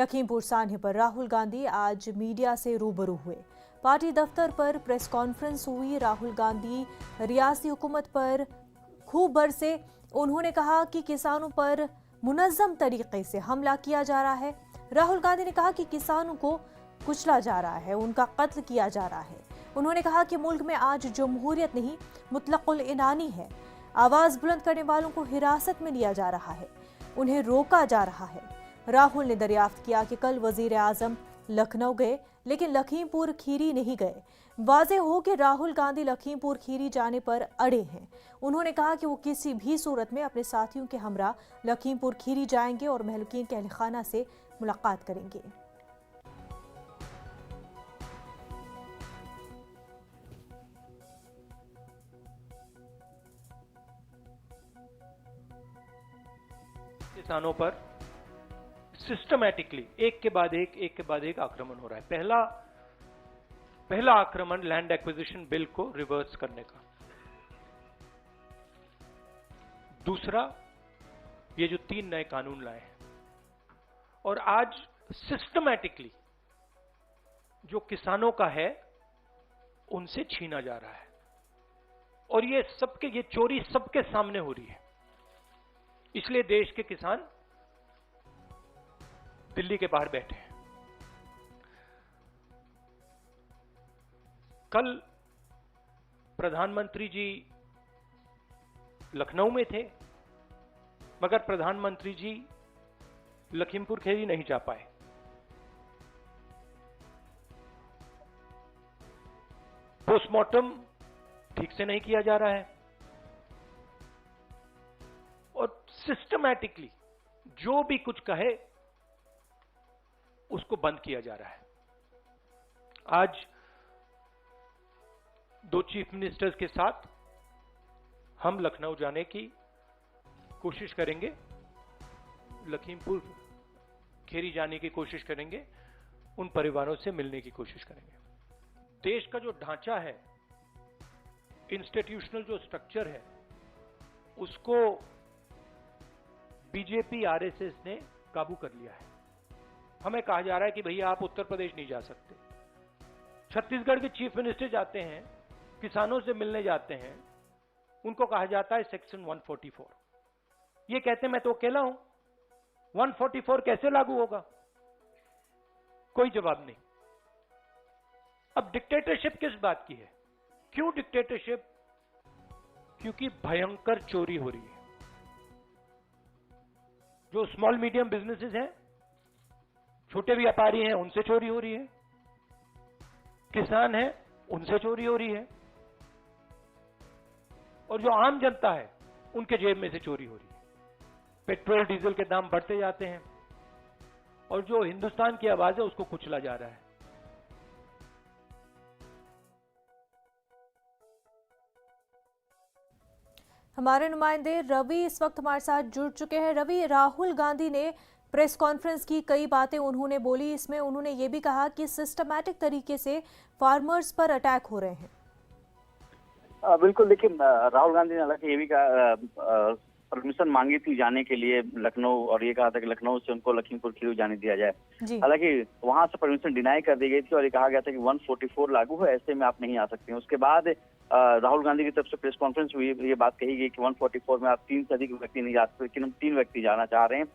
लखीमपुर सान्हे पर राहुल गांधी आज मीडिया से रूबरू हुए। पार्टी दफ्तर पर प्रेस कॉन्फ्रेंस हुई। राहुल गांधी रियासती हुकूमत पर खूब बरसे। उन्होंने कहा कि किसानों पर मुनज़्ज़म तरीके से हमला किया जा रहा है। राहुल गांधी ने कहा कि किसानों को कुचला जा रहा है, उनका कत्ल किया जा रहा है। उन्होंने कहा कि मुल्क में आज जमहूरियत नहीं, मुतलकुल इनानी है। आवाज बुलंद करने वालों को हिरासत में लिया जा रहा है, उन्हें रोका जा रहा है। राहुल ने दरियाफ्त किया कि कल वजीर आजम लखनऊ गए, लेकिन लखीमपुर खीरी नहीं गए। वाज़े हो कि राहुल गांधी लखीमपुर खीरी जाने पर अड़े हैं। उन्होंने कहा कि वो किसी भी सूरत में अपने साथियों के हमरा लखीमपुर खीरी जाएंगे और महलूकीन के अहलखाना से मुलाकात करेंगे। किसानों पर सिस्टमैटिकली एक के बाद एक आक्रमण हो रहा है। पहला आक्रमण लैंड एक्विजिशन बिल को रिवर्स करने का, दूसरा ये जो 3 नए कानून लाए हैं, और आज सिस्टमैटिकली जो किसानों का है उनसे छीना जा रहा है। और ये चोरी सबके सामने हो रही है। इसलिए देश के किसान दिल्ली के बाहर बैठे हैं। कल प्रधानमंत्री जी लखनऊ में थे, मगर प्रधानमंत्री जी लखीमपुर खीरी नहीं जा पाए। पोस्टमार्टम ठीक से नहीं किया जा रहा है और सिस्टमैटिकली जो भी कुछ कहे उसको बंद किया जा रहा है। आज 2 चीफ मिनिस्टर्स के साथ हम लखनऊ जाने की कोशिश करेंगे, लखीमपुर खीरी जाने की कोशिश करेंगे, उन परिवारों से मिलने की कोशिश करेंगे। देश का जो ढांचा है, इंस्टीट्यूशनल जो स्ट्रक्चर है, उसको बीजेपी आरएसएस ने काबू कर लिया है। हमें कहा जा रहा है कि भैया आप उत्तर प्रदेश नहीं जा सकते। छत्तीसगढ़ के चीफ मिनिस्टर जाते हैं, किसानों से मिलने जाते हैं, उनको कहा जाता है सेक्शन 144। ये कहते हैं मैं तो अकेला हूं, 144 कैसे लागू होगा? कोई जवाब नहीं। अब डिक्टेटरशिप किस बात की है? क्यों डिक्टेटरशिप? क्योंकि भयंकर चोरी हो रही है। जो स्मॉल मीडियम बिजनेसेस हैं, छोटे व्यापारी हैं, उनसे चोरी हो रही है। किसान हैं, उनसे चोरी हो रही है। और जो आम जनता है, उनके जेब में से चोरी हो रही है। पेट्रोल डीजल के दाम बढ़ते जाते हैं और जो हिंदुस्तान की आवाज है उसको कुचला जा रहा है। हमारे नुमाइंदे रवि इस वक्त हमारे साथ जुड़ चुके हैं। रवि, राहुल गांधी ने प्रेस कॉन्फ्रेंस की, कई बातें उन्होंने बोली। इसमें उन्होंने ये भी कहा कि सिस्टमैटिक तरीके से फार्मर्स पर अटैक हो रहे हैं। बिल्कुल, देखिए राहुल गांधी ने हालांकि ये भी कहा, परमिशन मांगी थी जाने के लिए लखनऊ, और ये कहा था कि लखनऊ से उनको लखीमपुर खीरी जाने दिया जाए। हालांकि वहां से परमिशन डिनाई कर दी गई थी और ये कहा गया था कि 144 लागू है, ऐसे में आप नहीं आ सकते हैं। उसके बाद राहुल गांधी की तरफ से प्रेस कॉन्फ्रेंस हुई, ये बात कही गई कि 144 में आप 3 से अधिक व्यक्ति नहीं जा सकते, लेकिन हम 3 व्यक्ति जाना चाह रहे हैं।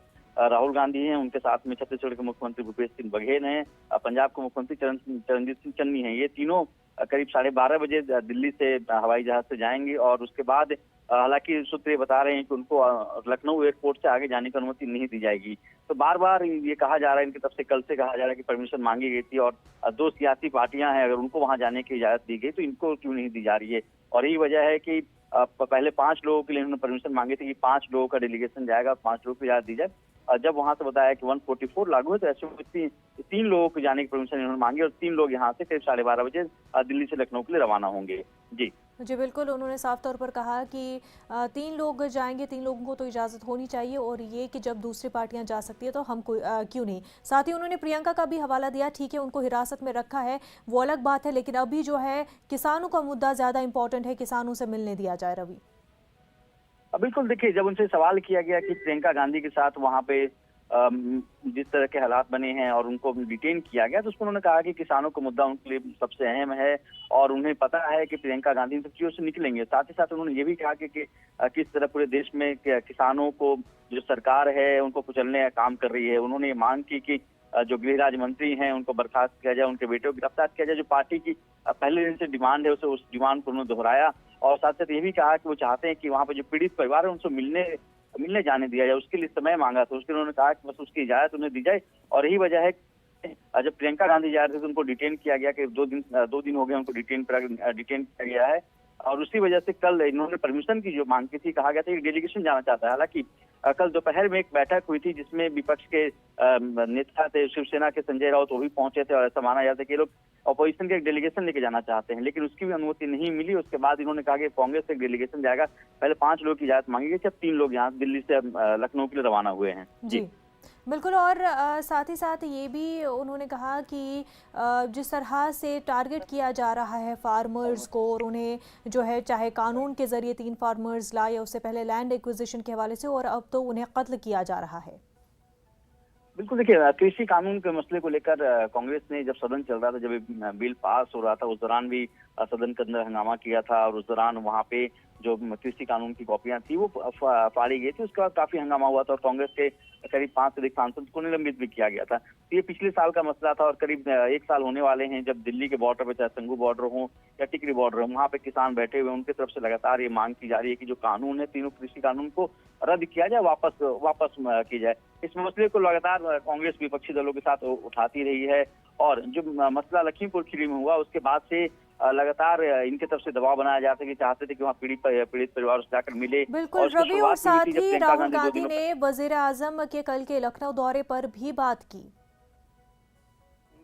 राहुल गांधी हैं, उनके साथ में छत्तीसगढ़ के मुख्यमंत्री भूपेश सिंह बघेल हैं, पंजाब के मुख्यमंत्री चरणजीत सिंह चन्नी हैं। ये तीनों करीब 12:30 बजे दिल्ली से हवाई जहाज से जाएंगे और उसके बाद हालांकि सूत्र ये बता रहे हैं कि उनको लखनऊ एयरपोर्ट से आगे जाने की अनुमति नहीं दी जाएगी। तो बार बार ये कहा जा रहा है, इनकी तरफ से कल से कहा जा रहा है कि परमिशन मांगी गई थी और 2 सियासी पार्टियां हैं, अगर उनको वहां जाने की इजाजत दी गई तो इनको क्यों नहीं दी जा रही है। और यही वजह है कि पहले 5 लोगों के लिए उन्होंने परमिशन मांगी थी कि 5 लोगों का डेलीगेशन जाएगा, 5 लोगों को इजाजत दी जाए। जब वहां से बताया कि 144 लागू है, तो ऐसे में 3 लोगों को जाने की परमिशन इन्होंने मांगी और 3 लोग यहाँ से करीब 12:30 बजे दिल्ली से लखनऊ के लिए रवाना होंगे। जी बिल्कुल, उन्होंने साफ तौर पर कहा कि 3 लोग जाएंगे, 3 लोगों को तो इजाज़त होनी चाहिए, और ये कि जब दूसरी पार्टियां जा सकती है तो हम क्यों नहीं। साथ ही उन्होंने प्रियंका का भी हवाला दिया। ठीक है, उनको हिरासत में रखा है, वो अलग बात है, लेकिन अभी जो है किसानों का मुद्दा ज़्यादा इंपॉर्टेंट है, किसानों से मिलने दिया जाए। रवि, बिल्कुल, देखिए जब उनसे सवाल किया गया कि प्रियंका गांधी के साथ वहाँ पे जिस तरह के हालात बने हैं और उनको डिटेन किया गया, तो उसमें उन्होंने कहा कि किसानों का मुद्दा उनके लिए सबसे अहम है और उन्हें पता है कि प्रियंका गांधी इन सब चीजों से निकलेंगे। साथ ही साथ उन्होंने ये भी कहा कि किस तरह पूरे देश में किसानों को जो सरकार है उनको कुचलने का काम कर रही है। उन्होंने मांग की कि जो गृह राज्य मंत्री हैं उनको बर्खास्त किया जाए, उनके बेटे को गिरफ्तार किया जाए। जो पार्टी की पहले दिन से डिमांड है उस डिमांड को उन्होंने दोहराया और साथ साथ ये भी कहा कि वो चाहते हैं कि वहाँ पे जो पीड़ित परिवार है उनसे मिलने जाने दिया जाए। उसके लिए समय मांगा, तो उसके लिए उन्होंने कहा कि बस उसकी इजाजत उन्हें दी जाए। और यही वजह है जब प्रियंका गांधी जा रहे थे तो उनको डिटेन किया गया कि दो दिन हो गए उनको डिटेन किया गया है। और उसी वजह से कल इन्होंने परमिशन की जो मांग की थी, कहा गया था कि डेलीगेशन जाना चाहता है। हालांकि कल दोपहर में एक बैठक हुई थी जिसमें विपक्ष के नेता थे, शिवसेना के संजय राउत, वो भी पहुंचे थे और ऐसा माना जाता है कि ये लोग अपोजिशन के एक डेलीगेशन लेके जाना चाहते हैं, लेकिन उसकी भी अनुमति नहीं मिली। उसके बाद इन्होंने कहा कि कांग्रेस से एक डेलीगेशन जाएगा। पहले 5 लोग की इजाजत मांगी गई थी, अब 3 लोग यहाँ दिल्ली से लखनऊ के लिए रवाना हुए हैं। जी बिल्कुल। और साथ ही साथ ये भी उन्होंने कहा कि जिस तरह से टारगेट किया जा रहा है फार्मर्स को और उन्हें जो है चाहे कानून के जरिए 3 फार्मर्स लाए, उससे पहले लैंड एक्विजिशन के हवाले से, और अब तो उन्हें कत्ल किया जा रहा है। बिल्कुल, देखिए कृषि कानून के मसले को लेकर कांग्रेस ने जब सदन चल रहा था, जब बिल पास हो रहा था, उस दौरान भी सदन के अंदर हंगामा किया था और उस दौरान वहाँ पे जो कृषि कानून की कॉपियां थी वो फाड़ी गई थी। उसके बाद काफी हंगामा हुआ था और कांग्रेस के करीब 5 से अधिक सांसद को निलंबित भी किया गया था। तो ये पिछले साल का मसला था और करीब 1 साल होने वाले हैं जब दिल्ली के बॉर्डर पे, चाहे संगू बॉर्डर हो या टिकरी बॉर्डर हो, वहाँ पे किसान बैठे हुए, उनकी तरफ से लगातार ये मांग की जा रही है कि जो कानून है, तीनों कृषि कानून को रद्द किया जाए, वापस की जाए। इस मसले को लगातार कांग्रेस विपक्षी दलों के साथ उठाती रही है और जो मसला लखीमपुर खीरी में हुआ उसके बाद से लगातार इनके तरफ से दबाव बनाया जाता है कि चाहते थे कि वहाँ पीड़ित परिवार से जाकर मिले। बिल्कुल रवि, और साथ ही राहुल गांधी ने वजीर आजम के कल के लखनऊ दौरे पर भी बात की।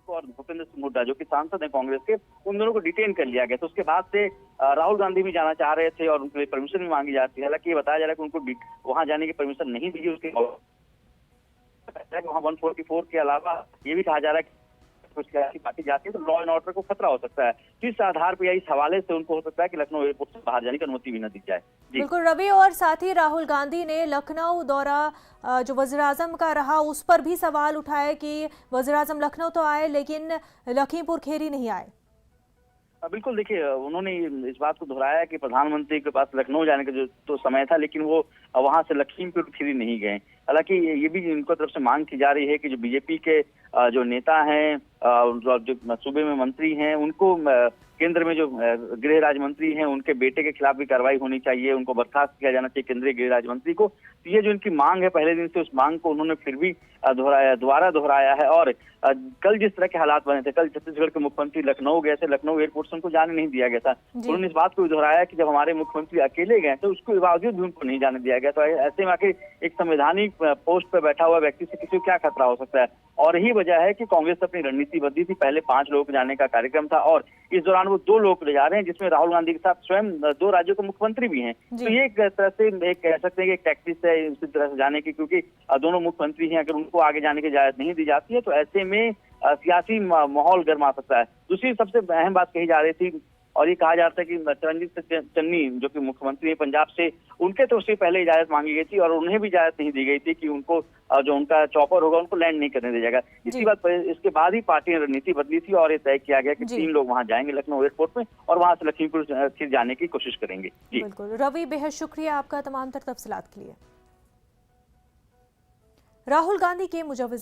और भूपेंद्र सिंह हुड्डा जो कि सांसद हैं कांग्रेस के, उन दोनों को डिटेन कर लिया गया। तो उसके बाद से राहुल गांधी भी जाना चाह रहे थे और उनके लिए परमिशन भी मांगी जाती है। हालांकि ये बताया जा रहा है कि उनको वहां जाने की परमिशन नहीं दी। उसके वहाँ 144 के अलावा ये भी कहा जा रहा है कि पार्टी जाती है तो लॉ एंड ऑर्डर को खतरा हो सकता है। इस आधार पर या इस हवाले से उनको हो सकता है कि लखनऊ एयरपोर्ट से बाहर जाने की अनुमति भी न दी जाए। बिल्कुल रवि, और साथ ही राहुल गांधी ने लखनऊ दौरा जो वज़ीर आज़म का रहा उस पर भी सवाल उठाए कि वज़ीर आज़म लखनऊ तो आए लेकिन लखीमपुर खीरी नहीं आए। बिल्कुल, देखिए उन्होंने इस बात को दोहराया कि प्रधानमंत्री के पास लखनऊ जाने का जो तो समय था, लेकिन वो वहां से लखीमपुर खीरी नहीं गए। हालांकि ये भी इनकी तरफ से मांग की जा रही है कि जो बीजेपी के जो नेता हैं, जो सूबे में मंत्री हैं, उनको केंद्र में जो गृह राज्य मंत्री हैं उनके बेटे के खिलाफ भी कार्रवाई होनी चाहिए, उनको बर्खास्त किया जाना चाहिए केंद्रीय गृह राज्य मंत्री को। तो ये जो इनकी मांग है पहले दिन से, उस मांग को उन्होंने फिर भी दोबारा दोहराया है। और कल जिस तरह के हालात बने थे, कल छत्तीसगढ़ के मुख्यमंत्री लखनऊ गए थे, लखनऊ एयरपोर्ट से उनको जाने नहीं दिया गया था। उन्होंने इस बात को भी दोहराया कि जब हमारे मुख्यमंत्री अकेले गए तो उसके बावजूद भी उनको नहीं जाने दिया गया। तो ऐसे में आखिर एक संवैधानिक पोस्ट पर बैठा हुआ व्यक्ति से किसी को क्या खतरा हो सकता है। और यही वजह है कि कांग्रेस अपनी रणनीति बदली थी। पहले 5 लोगों को जाने का कार्यक्रम था और इस दौरान वो 2 लोग ले जा रहे हैं, जिसमें राहुल गांधी के साथ स्वयं 2 राज्यों के मुख्यमंत्री भी हैं। तो ये एक तरह से कह सकते हैं कि एक टैक्टिस है इसी तरह से जाने की, क्योंकि दोनों मुख्यमंत्री हैं, अगर उनको आगे जाने की इजाजत नहीं दी जाती है तो ऐसे में सियासी माहौल गर्मा सकता है। दूसरी सबसे अहम बात कही जा रही थी और ये कहा जाता है कि चरणजीत चन्नी जो कि मुख्यमंत्री है पंजाब से, उनके तरफ से पहले इजाजत मांगी गई थी और उन्हें भी इजाजत नहीं दी गई थी कि उनको जो उनका चॉपर होगा उनको लैंड नहीं करने दिया जाएगा। इसके बाद ही पार्टी ने रणनीति बदली थी और ये तय किया गया कि 3 लोग वहां जाएंगे लखनऊ एयरपोर्ट में और वहां से लखीमपुर खीरी जाने की कोशिश करेंगे। जी बिल्कुल रवि, बेहद शुक्रिया आपका तमाम तर तफसीलात के लिए। राहुल गांधी के मुजव्वज़